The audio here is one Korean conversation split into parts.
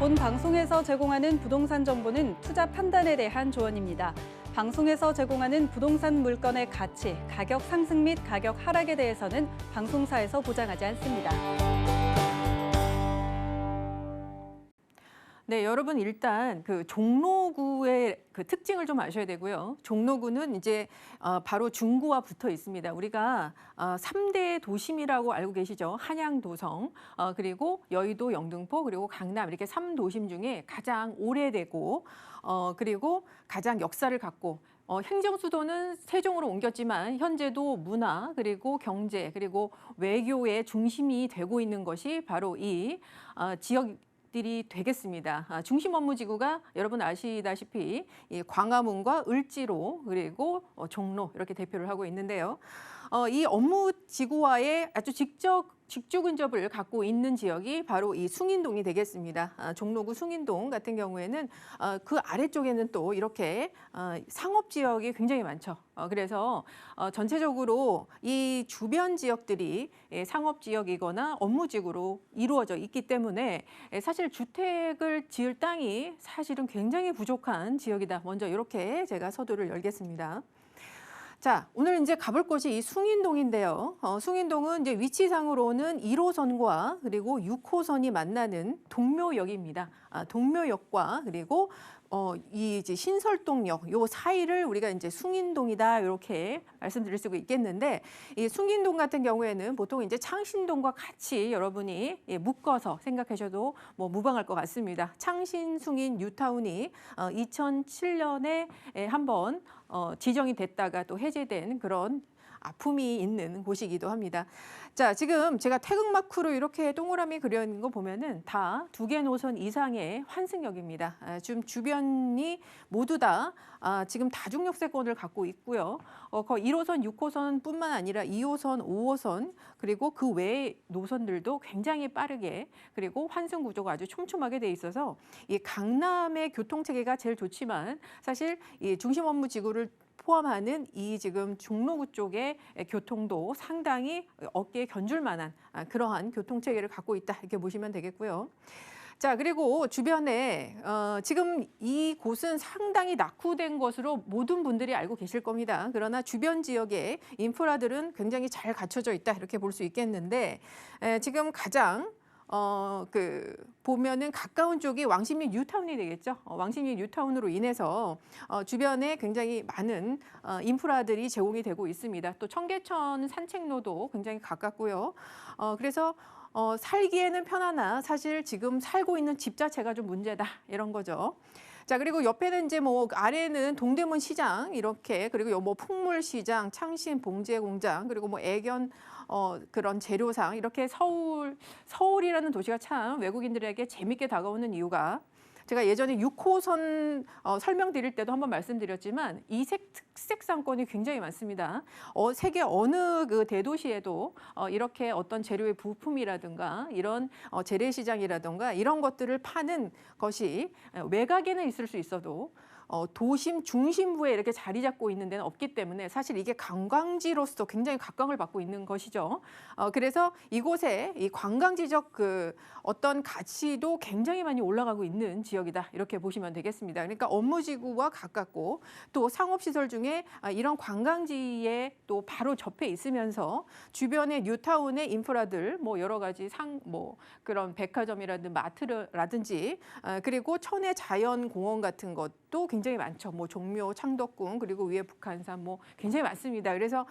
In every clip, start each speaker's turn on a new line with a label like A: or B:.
A: 본 방송에서 제공하는 부동산 정보는 투자 판단에 대한 조언입니다. 방송에서 제공하는 부동산 물건의 가치, 가격 상승 및 가격 하락에 대해서는 방송사에서 보장하지 않습니다.
B: 네, 여러분 일단 그 종로구의 그 특징을 좀 아셔야 되고요. 종로구는 이제 바로 중구와 붙어 있습니다. 우리가 3대 도심이라고 알고 계시죠. 한양, 도성, 그리고 여의도, 영등포, 그리고 강남 이렇게 3도심 중에 가장 오래되고 그리고 가장 역사를 갖고 행정 수도는 세종으로 옮겼지만 현재도 문화 그리고 경제 그리고 외교의 중심이 되고 있는 것이 바로 이 지역 들이 되겠습니다. 중심 업무지구가 여러분 아시다시피 이 광화문과 을지로 그리고 종로 이렇게 대표를 하고 있는데요. 이 업무지구와의 아주 직주 근접을 갖고 있는 지역이 바로 이 숭인동이 되겠습니다. 종로구 숭인동 같은 경우에는 그 아래쪽에는 또 이렇게 상업 지역이 굉장히 많죠. 그래서 전체적으로 이 주변 지역들이 상업 지역이거나 업무지구로 이루어져 있기 때문에 사실 주택을 지을 땅이 사실은 굉장히 부족한 지역이다. 먼저 이렇게 제가 서두를 열겠습니다. 자, 오늘 이제 가볼 곳이 이 숭인동인데요. 숭인동은 이제 위치상으로는 1호선과 그리고 6호선이 만나는 동묘역입니다. 동묘역과 그리고 이 이제 신설동역 요 사이를 우리가 이제 숭인동이다 이렇게 말씀드릴 수 있겠는데 이 숭인동 같은 경우에는 보통 이제 창신동과 같이 여러분이 묶어서 생각하셔도 뭐 무방할 것 같습니다. 창신, 숭인, 뉴타운이 2007년에 한번 지정이 됐다가 또 해제된 그런 아픔이 있는 곳이기도 합니다. 자, 지금 제가 태극마크로 이렇게 동그라미 그려있는 거 보면은 다 2개 노선 이상의 환승역입니다. 지금 주변이 모두 다 지금 다중역세권을 갖고 있고요. 1호선, 6호선뿐만 아니라 2호선, 5호선 그리고 그 외의 노선들도 굉장히 빠르게 그리고 환승 구조가 아주 촘촘하게 돼 있어서 이 강남의 교통체계가 제일 좋지만 사실 이 중심 업무 지구를 포함하는 이 지금 종로구 쪽의 교통도 상당히 어깨에 견줄 만한 그러한 교통체계를 갖고 있다 이렇게 보시면 되겠고요. 자, 그리고 주변에 지금 이곳은 상당히 낙후된 것으로 모든 분들이 알고 계실 겁니다. 그러나 주변 지역의 인프라들은 굉장히 잘 갖춰져 있다 이렇게 볼 수 있겠는데 지금 가장 보면은 가까운 쪽이 왕십리 뉴타운이 되겠죠. 왕십리 뉴타운으로 인해서 주변에 굉장히 많은 인프라들이 제공이 되고 있습니다. 또 청계천 산책로도 굉장히 가깝고요. 그래서 살기에는 편하나 사실 지금 살고 있는 집 자체가 좀 문제다 이런 거죠. 자, 그리고 옆에는 이제 뭐 아래는 동대문 시장 이렇게 그리고 뭐 풍물시장, 창신 봉제공장 그리고 뭐 애견 그런 재료상 이렇게 서울이라는 도시가 참 외국인들에게 재밌게 다가오는 이유가 제가 예전에 6호선 설명드릴 때도 한번 말씀드렸지만 이색 특색 상권이 굉장히 많습니다. 세계 어느 그 대도시에도 이렇게 어떤 재료의 부품이라든가 이런 재래시장이라든가 이런 것들을 파는 것이 외곽에는 있을 수 있어도 도심 중심부에 이렇게 자리 잡고 있는 데는 없기 때문에 사실 이게 관광지로서 굉장히 각광을 받고 있는 것이죠. 그래서 이곳에 이 관광지적 그 어떤 가치도 굉장히 많이 올라가고 있는 지역이다 이렇게 보시면 되겠습니다. 그러니까 업무지구와 가깝고 또 상업시설 중에 이런 관광지에 또 바로 접해 있으면서 주변의 뉴타운의 인프라들 뭐 여러 가지 그런 백화점이라든지 마트라든지 그리고 천혜 자연공원 같은 것도 굉장히 많죠. 뭐 종묘, 창덕궁 그리고 위에 북한산 뭐 굉장히 많습니다. 그래서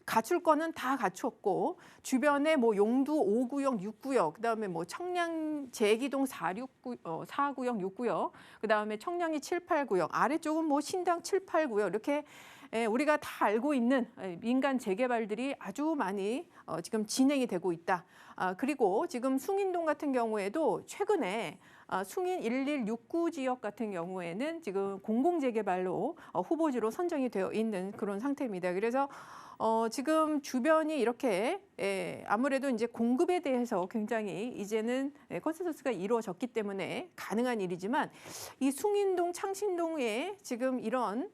B: 갖출 거는 다 갖췄고 주변에 뭐 용두 5구역, 6구역 그다음에 뭐 청량 제기동 4구역, 6구역 그다음에 청량리 7, 8구역 아래쪽은 뭐 신당 7, 8구역 이렇게 우리가 다 알고 있는 민간 재개발들이 아주 많이 지금 진행이 되고 있다. 그리고 지금 숭인동 같은 경우에도 최근에 숭인 1169 지역 같은 경우에는 지금 공공재개발로 후보지로 선정이 되어 있는 그런 상태입니다. 그래서 지금 주변이 이렇게 아무래도 이제 공급에 대해서 굉장히 이제는 컨센서스가 이루어졌기 때문에 가능한 일이지만 이 숭인동, 창신동에 지금 이런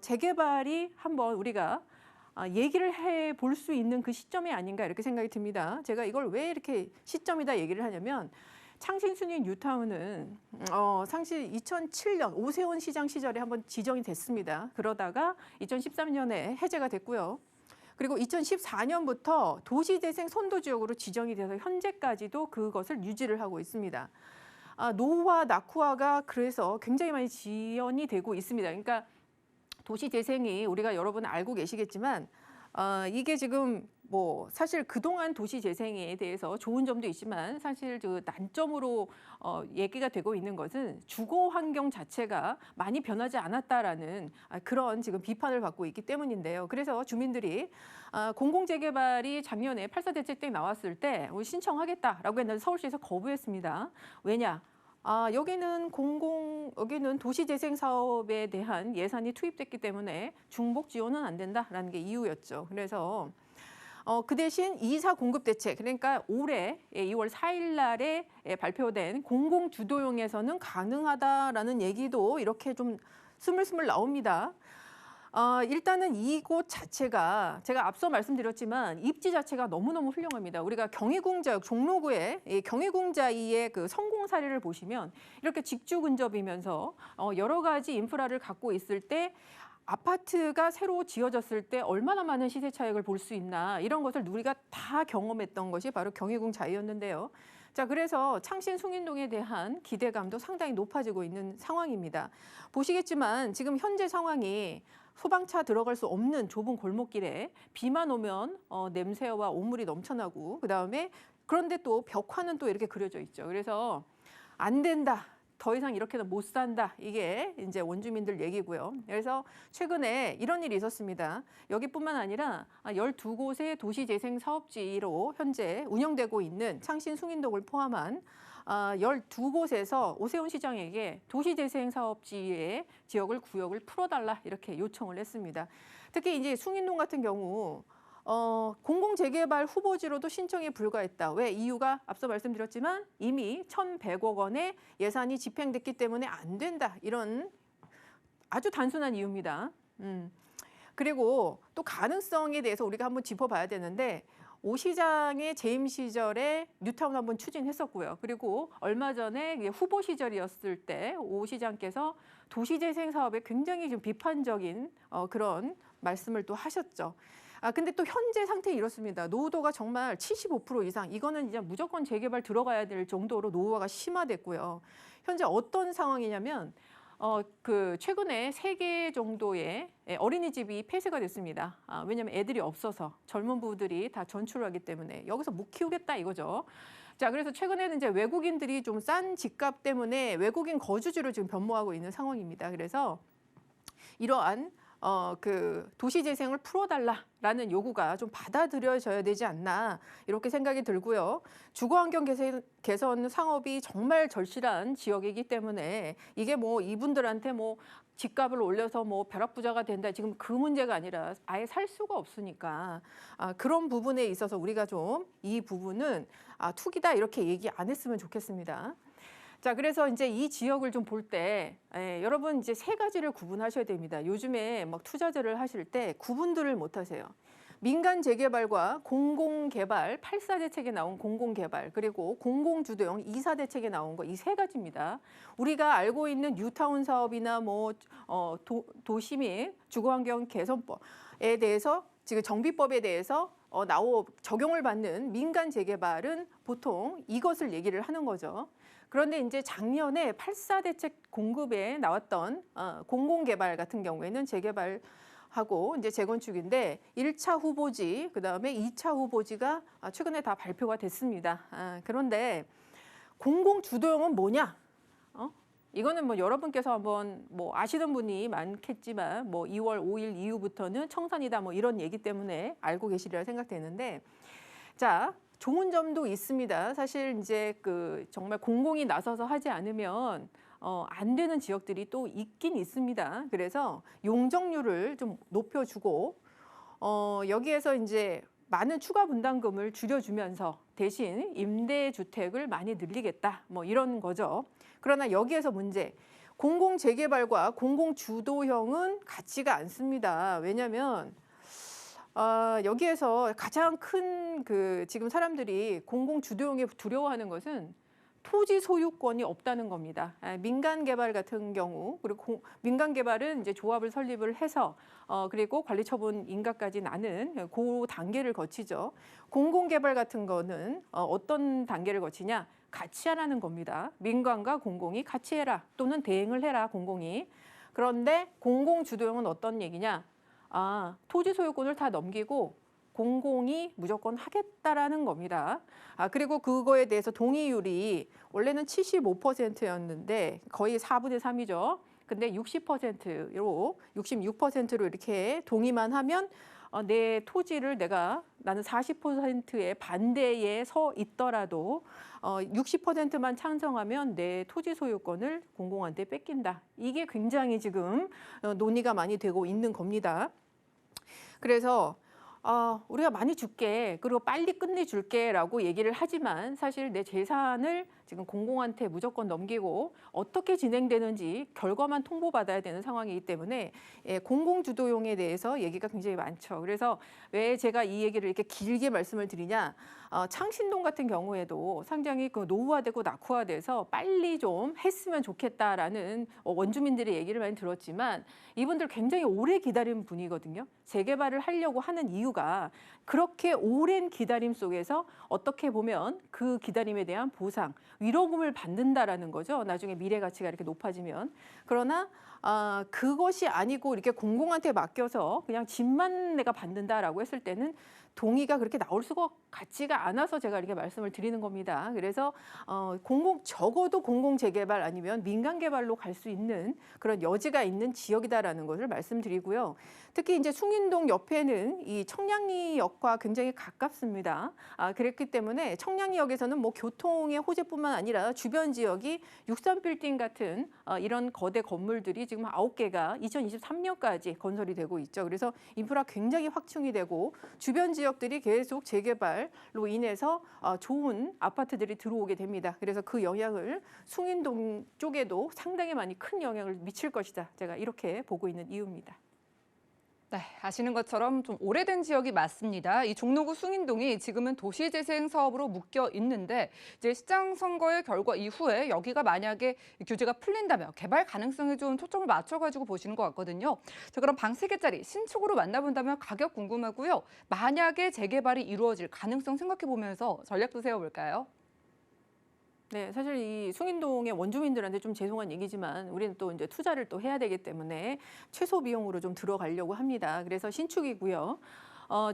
B: 재개발이 한번 우리가 얘기를 해볼 수 있는 그 시점이 아닌가 이렇게 생각이 듭니다. 제가 이걸 왜 이렇게 시점이다 얘기를 하냐면 창신순위 뉴타운은 사실 2007년 오세훈 시장 시절에 한번 지정이 됐습니다. 그러다가 2013년에 해제가 됐고요. 그리고 2014년부터 도시재생 선도지역으로 지정이 돼서 현재까지도 그것을 유지를 하고 있습니다. 노후화, 낙후화가 그래서 굉장히 많이 지연이 되고 있습니다. 그러니까 도시재생이 우리가 여러분 알고 계시겠지만 이게 지금 뭐 사실 그동안 도시재생에 대해서 좋은 점도 있지만 사실 그 난점으로 얘기가 되고 있는 것은 주거 환경 자체가 많이 변하지 않았다라는 그런 지금 비판을 받고 있기 때문인데요. 그래서 주민들이 공공재개발이 작년에 8.4 대책 때 나왔을 때 신청하겠다라고 했는데 서울시에서 거부했습니다. 왜냐? 여기는 도시재생 사업에 대한 예산이 투입됐기 때문에 중복 지원은 안 된다라는 게 이유였죠. 그래서 그 대신 2사 공급 대책, 그러니까 올해 2월 4일 날에 발표된 공공주도용에서는 가능하다라는 얘기도 이렇게 좀 스물스물 나옵니다. 일단은 이곳 자체가 제가 앞서 말씀드렸지만 입지 자체가 너무너무 훌륭합니다. 우리가 경희궁자역 종로구의 경희궁자이의 그 성공 사례를 보시면 이렇게 직주 근접이면서 여러 가지 인프라를 갖고 있을 때 아파트가 새로 지어졌을 때 얼마나 많은 시세 차익을 볼 수 있나 이런 것을 우리가 다 경험했던 것이 바로 경희궁자이였는데요. 자, 그래서 창신 숭인동에 대한 기대감도 상당히 높아지고 있는 상황입니다. 보시겠지만 지금 현재 상황이 소방차 들어갈 수 없는 좁은 골목길에 비만 오면 냄새와 오물이 넘쳐나고 그다음에 그런데 또 벽화는 또 이렇게 그려져 있죠. 그래서 안 된다. 더 이상 이렇게는 못 산다. 이게 이제 원주민들 얘기고요. 그래서 최근에 이런 일이 있었습니다. 여기뿐만 아니라 12곳의 도시재생 사업지로 현재 운영되고 있는 창신 숭인동을 포함한 12곳에서 오세훈 시장에게 도시재생 사업지의 지역을 구역을 풀어달라 이렇게 요청을 했습니다. 특히 이제 숭인동 같은 경우 공공재개발 후보지로도 신청이 불가했다. 왜? 이유가 앞서 말씀드렸지만 이미 1,100억 원의 예산이 집행됐기 때문에 안 된다. 이런 아주 단순한 이유입니다. 그리고 또 가능성에 대해서 우리가 한번 짚어봐야 되는데 오 시장의 재임 시절에 뉴타운 한번 추진했었고요. 그리고 얼마 전에 후보 시절이었을 때 오 시장께서 도시재생 사업에 굉장히 좀 비판적인 그런 말씀을 또 하셨죠. 근데 또 현재 상태 이렇습니다. 노후도가 정말 75% 이상, 이거는 이제 무조건 재개발 들어가야 될 정도로 노후화가 심화됐고요. 현재 어떤 상황이냐면 그 최근에 3개 정도의 어린이집이 폐쇄가 됐습니다. 왜냐하면 애들이 없어서 젊은 부부들이 다 전출을 하기 때문에 여기서 못 키우겠다 이거죠. 자, 그래서 최근에는 이제 외국인들이 좀 싼 집값 때문에 외국인 거주지로 지금 변모하고 있는 상황입니다. 그래서 이러한 그 도시재생을 풀어달라라는 요구가 좀 받아들여져야 되지 않나 이렇게 생각이 들고요. 주거환경 개선 상업이 정말 절실한 지역이기 때문에 이게 뭐 이분들한테 뭐 집값을 올려서 뭐 벼락부자가 된다 지금 그 문제가 아니라 아예 살 수가 없으니까 그런 부분에 있어서 우리가 좀 이 부분은 투기다 이렇게 얘기 안 했으면 좋겠습니다. 자, 그래서 이제 이 지역을 좀 볼 때 여러분 이제 3가지를 구분하셔야 됩니다. 요즘에 막 투자들을 하실 때 구분들을 못 하세요. 민간 재개발과 공공개발, 8.4 대책에 나온 공공개발, 그리고 공공주도형 2사 대책에 나온 거 이 3가지입니다. 우리가 알고 있는 뉴타운 사업이나 뭐 도시 및 주거환경 개선법에 대해서 지금 정비법에 대해서 적용을 받는 민간 재개발은 보통 이것을 얘기를 하는 거죠. 그런데 이제 작년에 8.4 대책 공급에 나왔던 공공개발 같은 경우에는 재개발하고 이제 재건축인데 1차 후보지, 그다음에 2차 후보지가 최근에 다 발표가 됐습니다. 그런데 공공주도형은 뭐냐? 이거는 뭐 여러분께서 한번 뭐 아시는 분이 많겠지만 뭐 2월 5일 이후부터는 청산이다 뭐 이런 얘기 때문에 알고 계시리라 생각되는데 자. 좋은 점도 있습니다. 사실 이제 그 정말 공공이 나서서 하지 않으면 안 되는 지역들이 또 있긴 있습니다. 그래서 용적률을 좀 높여주고 여기에서 이제 많은 추가 분담금을 줄여주면서 대신 임대주택을 많이 늘리겠다. 뭐 이런 거죠. 그러나 여기에서 문제. 공공재개발과 공공주도형은 같지가 않습니다. 왜냐하면 여기에서 가장 큰 그 지금 사람들이 공공주도형에 두려워하는 것은 토지 소유권이 없다는 겁니다. 민간 개발 같은 경우 그리고 민간 개발은 이제 조합을 설립을 해서 그리고 관리 처분 인가까지 나는 그 단계를 거치죠. 공공 개발 같은 거는 어떤 단계를 거치냐? 같이 하라는 겁니다. 민간과 공공이 같이 해라 또는 대행을 해라 공공이. 그런데 공공 주도형은 어떤 얘기냐? 토지 소유권을 다 넘기고 공공이 무조건 하겠다라는 겁니다. 그리고 그거에 대해서 동의율이 원래는 75%였는데 거의 4분의 3이죠. 근데 60%로 66%로 이렇게 동의만 하면 내 토지를 나는 40%의 반대에 서 있더라도 60%만 찬성하면 내 토지 소유권을 공공한테 뺏긴다. 이게 굉장히 지금 논의가 많이 되고 있는 겁니다. 그래서 우리가 많이 줄게, 그리고 빨리 끝내줄게라고 얘기를 하지만 사실 내 재산을 지금 공공한테 무조건 넘기고 어떻게 진행되는지 결과만 통보받아야 되는 상황이기 때문에 공공주도용에 대해서 얘기가 굉장히 많죠. 그래서 왜 제가 이 얘기를 이렇게 길게 말씀을 드리냐? 창신동 같은 경우에도 상당히 그 노후화되고 낙후화돼서 빨리 좀 했으면 좋겠다라는 원주민들의 얘기를 많이 들었지만 이분들 굉장히 오래 기다린 분이거든요. 재개발을 하려고 하는 이유가 그렇게 오랜 기다림 속에서 어떻게 보면 그 기다림에 대한 보상, 위로금을 받는다라는 거죠. 나중에 미래 가치가 이렇게 높아지면. 그러나 그것이 아니고 이렇게 공공한테 맡겨서 그냥 집만 내가 받는다라고 했을 때는 동의가 그렇게 나올 수가 같지가 않아서 제가 이렇게 말씀을 드리는 겁니다. 그래서 적어도 공공 재개발 아니면 민간 개발로 갈 수 있는 그런 여지가 있는 지역이다라는 것을 말씀드리고요. 특히 이제 숭인동 옆에는 이 청량리역과 굉장히 가깝습니다. 그랬기 때문에 청량리역에서는 뭐 교통의 호재뿐만 아니라 주변 지역이 63빌딩 같은 이런 거대 건물들이 지금 9개가 2023년까지 건설이 되고 있죠. 그래서 인프라 굉장히 확충이 되고 주변 지역들이 계속 재개발로 인해서 좋은 아파트들이 들어오게 됩니다. 그래서 그 영향을 숭인동 쪽에도 상당히 많이 큰 영향을 미칠 것이다. 제가 이렇게 보고 있는 이유입니다.
C: 네, 아시는 것처럼 좀 오래된 지역이 맞습니다. 이 종로구 숭인동이 지금은 도시재생 사업으로 묶여 있는데 이제 시장 선거의 결과 이후에 여기가 만약에 규제가 풀린다면 개발 가능성에 좀 초점을 맞춰가지고 보시는 것 같거든요. 자, 그럼 방 3개짜리 신축으로 만나본다면 가격 궁금하고요. 만약에 재개발이 이루어질 가능성 생각해 보면서 전략도 세워볼까요?
B: 네, 사실 이 숭인동의 원주민들한테 좀 죄송한 얘기지만 우리는 또 이제 투자를 또 해야 되기 때문에 최소 비용으로 좀 들어가려고 합니다. 그래서 신축이고요.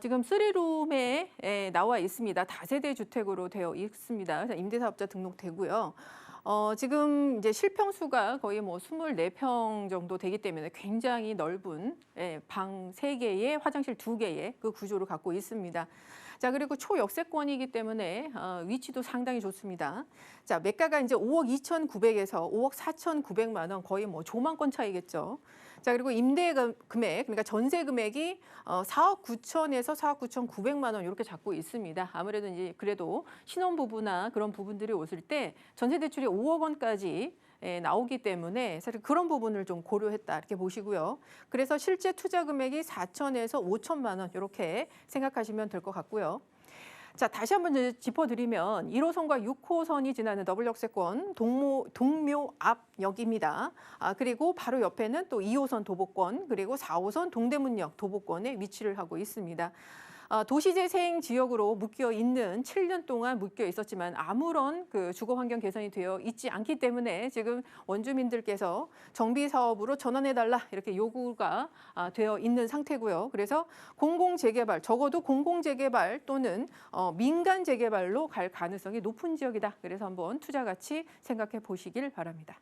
B: 지금 3룸에 나와 있습니다. 다세대 주택으로 되어 있습니다. 임대사업자 등록되고요. 지금 이제 실평수가 거의 뭐 24평 정도 되기 때문에 굉장히 넓은 방 3개에 화장실 2개의 그 구조를 갖고 있습니다. 자, 그리고 초역세권이기 때문에 위치도 상당히 좋습니다. 자, 매가가 이제 5억 2,900에서 5억 4,900만 원, 거의 뭐 조망권 차이겠죠. 자, 그리고 임대 금액, 그러니까 전세 금액이 4억 9천에서 4억 9,900만 원 이렇게 잡고 있습니다. 아무래도 이제 그래도 신혼부부나 그런 부분들이 오실 때 전세 대출이 5억 원까지 나오기 때문에 사실 그런 부분을 좀 고려했다 이렇게 보시고요. 그래서 실제 투자 금액이 4천에서 5천만 원 이렇게 생각하시면 될 것 같고요. 자, 다시 한번 짚어드리면 1호선과 6호선이 지나는 더블 역세권 동묘 앞역입니다. 그리고 바로 옆에는 또 2호선 도보권 그리고 4호선 동대문역 도보권에 위치를 하고 있습니다. 도시재생 지역으로 묶여 있는 7년 동안 묶여 있었지만 아무런 그 주거 환경 개선이 되어 있지 않기 때문에 지금 원주민들께서 정비 사업으로 전환해달라 이렇게 요구가 되어 있는 상태고요. 그래서 공공 재개발, 적어도 공공 재개발 또는 민간 재개발로 갈 가능성이 높은 지역이다. 그래서 한번 투자 가치 생각해 보시길 바랍니다.